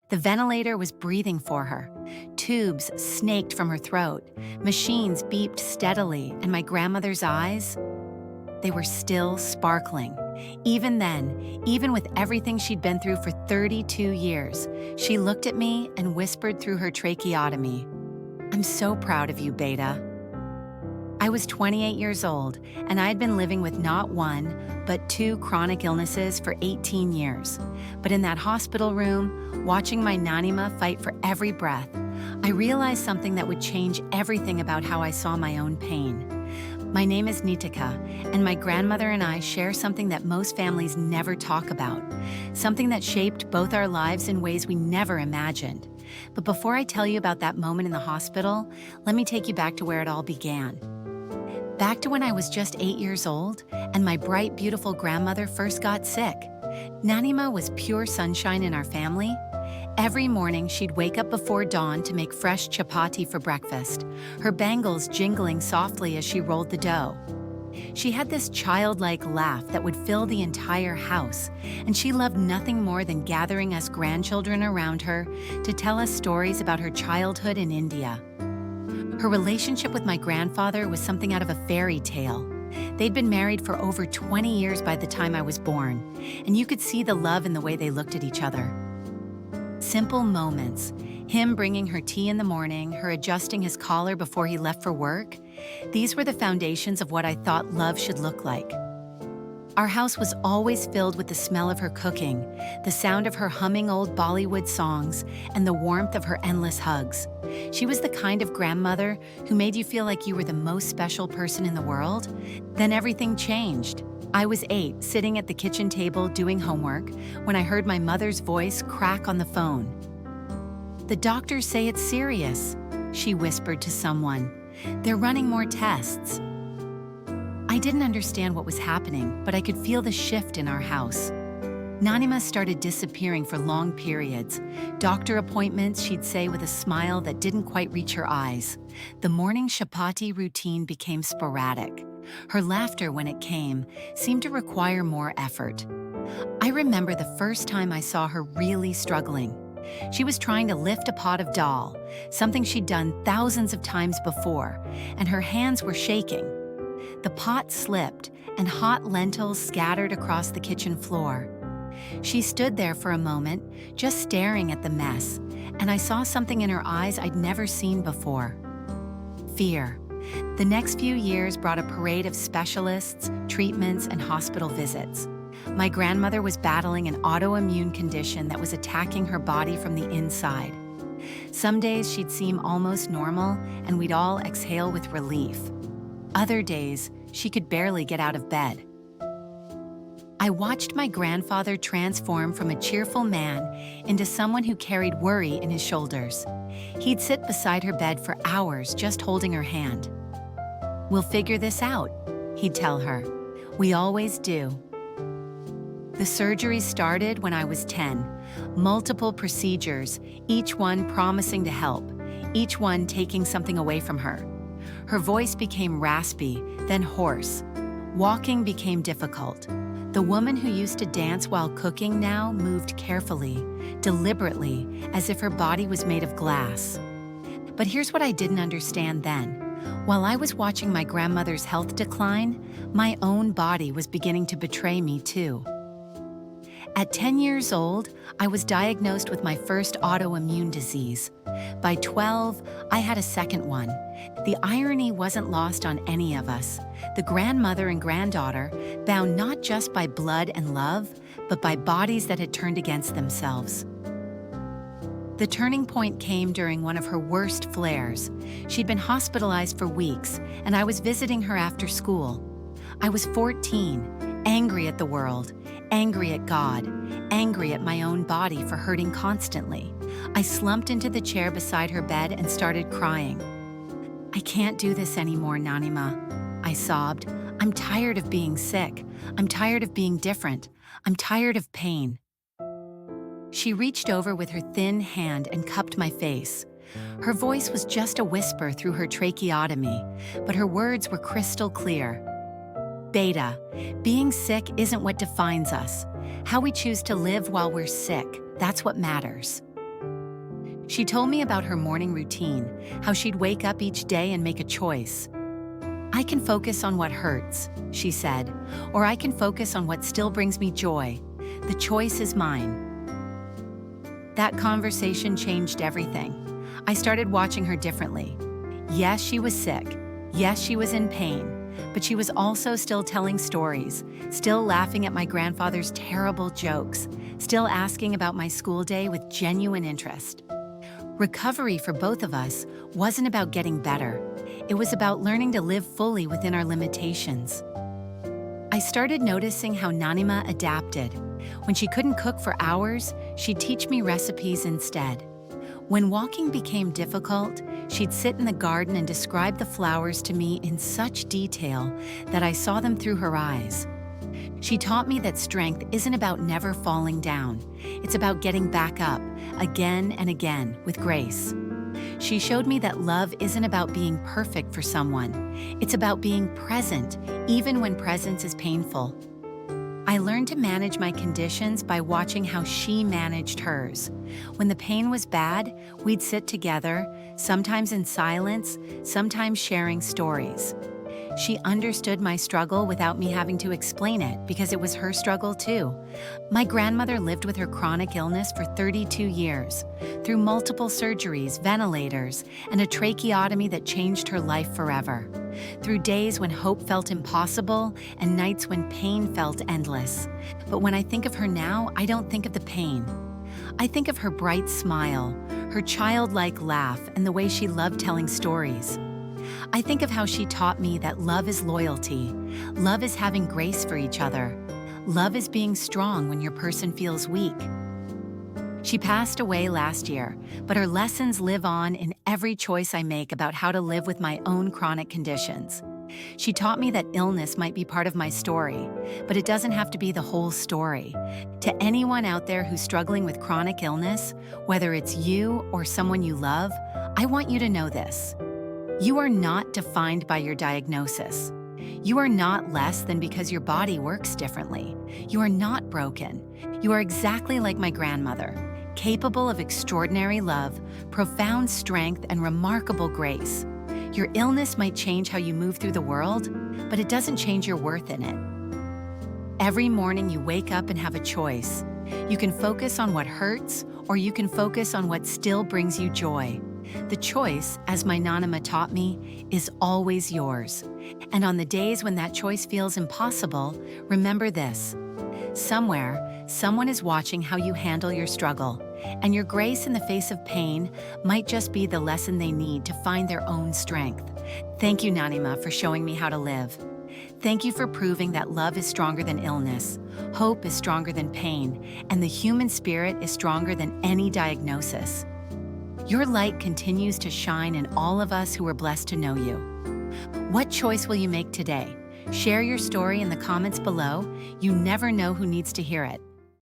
The ventilator was breathing for her. Tubes snaked from her throat. Machines beeped steadily, and my grandmother's eyes, they were still sparkling. Even then, even with everything she'd been through for 32 years, she looked at me and whispered through her tracheotomy, "I'm so proud of you, Beta." I was 28 years old, and I'd been living with not one, but two chronic illnesses for 18 years. But in that hospital room, watching my Nanima fight for every breath, I realized something that would change everything about how I saw my own pain. My name is Nitika, and my grandmother and I share something that most families never talk about, something that shaped both our lives in ways we never imagined. But before I tell you about that moment in the hospital, let me take you back to where it all began. Back to when I was just 8 years old and my bright, beautiful grandmother first got sick. Nanima was pure sunshine in our family. Every morning, she'd wake up before dawn to make fresh chapati for breakfast, her bangles jingling softly as she rolled the dough. She had this childlike laugh that would fill the entire house, and she loved nothing more than gathering us grandchildren around her to tell us stories about her childhood in India. Her relationship with my grandfather was something out of a fairy tale. They'd been married for over 20 years by the time I was born, and you could see the love in the way they looked at each other. Simple moments, him bringing her tea in the morning, her adjusting his collar before he left for work, these were the foundations of what I thought love should look like. Our house was always filled with the smell of her cooking, the sound of her humming old Bollywood songs, and the warmth of her endless hugs. She was the kind of grandmother who made you feel like you were the most special person in the world. Then everything changed. I was 8, sitting at the kitchen table doing homework, when I heard my mother's voice crack on the phone. "The doctors say it's serious," she whispered to someone. "They're running more tests." I didn't understand what was happening, but I could feel the shift in our house. Nanima started disappearing for long periods. Doctor appointments, she'd say with a smile that didn't quite reach her eyes. The morning chapati routine became sporadic. Her laughter, when it came, seemed to require more effort. I remember the first time I saw her really struggling. She was trying to lift a pot of dal, something she'd done thousands of times before, and her hands were shaking. The pot slipped, and hot lentils scattered across the kitchen floor. She stood there for a moment, just staring at the mess, and I saw something in her eyes I'd never seen before. Fear. The next few years brought a parade of specialists, treatments, and hospital visits. My grandmother was battling an autoimmune condition that was attacking her body from the inside. Some days she'd seem almost normal, and we'd all exhale with relief. Other days, she could barely get out of bed. I watched my grandfather transform from a cheerful man into someone who carried worry in his shoulders. He'd sit beside her bed for hours just holding her hand. "We'll figure this out," he'd tell her. "We always do." The surgery started when I was 10. Multiple procedures, each one promising to help, each one taking something away from her. Her voice became raspy, then hoarse. Walking became difficult. The woman who used to dance while cooking now moved carefully, deliberately, as if her body was made of glass. But here's what I didn't understand then. While I was watching my grandmother's health decline, my own body was beginning to betray me too. At 10 years old, I was diagnosed with my first autoimmune disease. By 12, I had a second one. The irony wasn't lost on any of us. The grandmother and granddaughter, bound not just by blood and love, but by bodies that had turned against themselves. The turning point came during one of her worst flares. She'd been hospitalized for weeks, and I was visiting her after school. I was 14, angry at the world, angry at God, angry at my own body for hurting constantly. I slumped into the chair beside her bed and started crying. "I can't do this anymore, Nanima," I sobbed. "I'm tired of being sick. I'm tired of being different. I'm tired of pain." She reached over with her thin hand and cupped my face. Her voice was just a whisper through her tracheotomy, but her words were crystal clear. "Beta, being sick isn't what defines us. How we choose to live while we're sick, that's what matters." She told me about her morning routine, how she'd wake up each day and make a choice. I can focus on what hurts, she said, or I can focus on what still brings me joy. The choice is mine. That conversation changed everything. I started watching her differently. Yes, she was sick. Yes, she was in pain. But she was also still telling stories, still laughing at my grandfather's terrible jokes, still asking about my school day with genuine interest. Recovery for both of us wasn't about getting better. It was about learning to live fully within our limitations. I started noticing how Nanima adapted. When she couldn't cook for hours, she'd teach me recipes instead. When walking became difficult, she'd sit in the garden and describe the flowers to me in such detail that I saw them through her eyes. She taught me that strength isn't about never falling down. It's about getting back up, again and again, with grace. She showed me that love isn't about being perfect for someone. It's about being present, even when presence is painful. I learned to manage my conditions by watching how she managed hers. When the pain was bad, we'd sit together, sometimes in silence, sometimes sharing stories. She understood my struggle without me having to explain it because it was her struggle too. My grandmother lived with her chronic illness for 32 years, through multiple surgeries, ventilators, and a tracheotomy that changed her life forever. Through days when hope felt impossible and nights when pain felt endless. But when I think of her now, I don't think of the pain. I think of her bright smile, her childlike laugh, and the way she loved telling stories. I think of how she taught me that love is loyalty. Love is having grace for each other. Love is being strong when your person feels weak. She passed away last year, but her lessons live on in every choice I make about how to live with my own chronic conditions. She taught me that illness might be part of my story, but it doesn't have to be the whole story. To anyone out there who's struggling with chronic illness, whether it's you or someone you love, I want you to know this. You are not defined by your diagnosis. You are not less than because your body works differently. You are not broken. You are exactly like my grandmother, capable of extraordinary love, profound strength, and remarkable grace. Your illness might change how you move through the world, but it doesn't change your worth in it. Every morning you wake up and have a choice. You can focus on what hurts, or you can focus on what still brings you joy. The choice, as my Nanima taught me, is always yours. And on the days when that choice feels impossible, remember this. Somewhere, someone is watching how you handle your struggle, and your grace in the face of pain might just be the lesson they need to find their own strength. Thank you, Nanima, for showing me how to live. Thank you for proving that love is stronger than illness, hope is stronger than pain, and the human spirit is stronger than any diagnosis. Your light continues to shine in all of us who are blessed to know you. What choice will you make today? Share your story in the comments below. You never know who needs to hear it.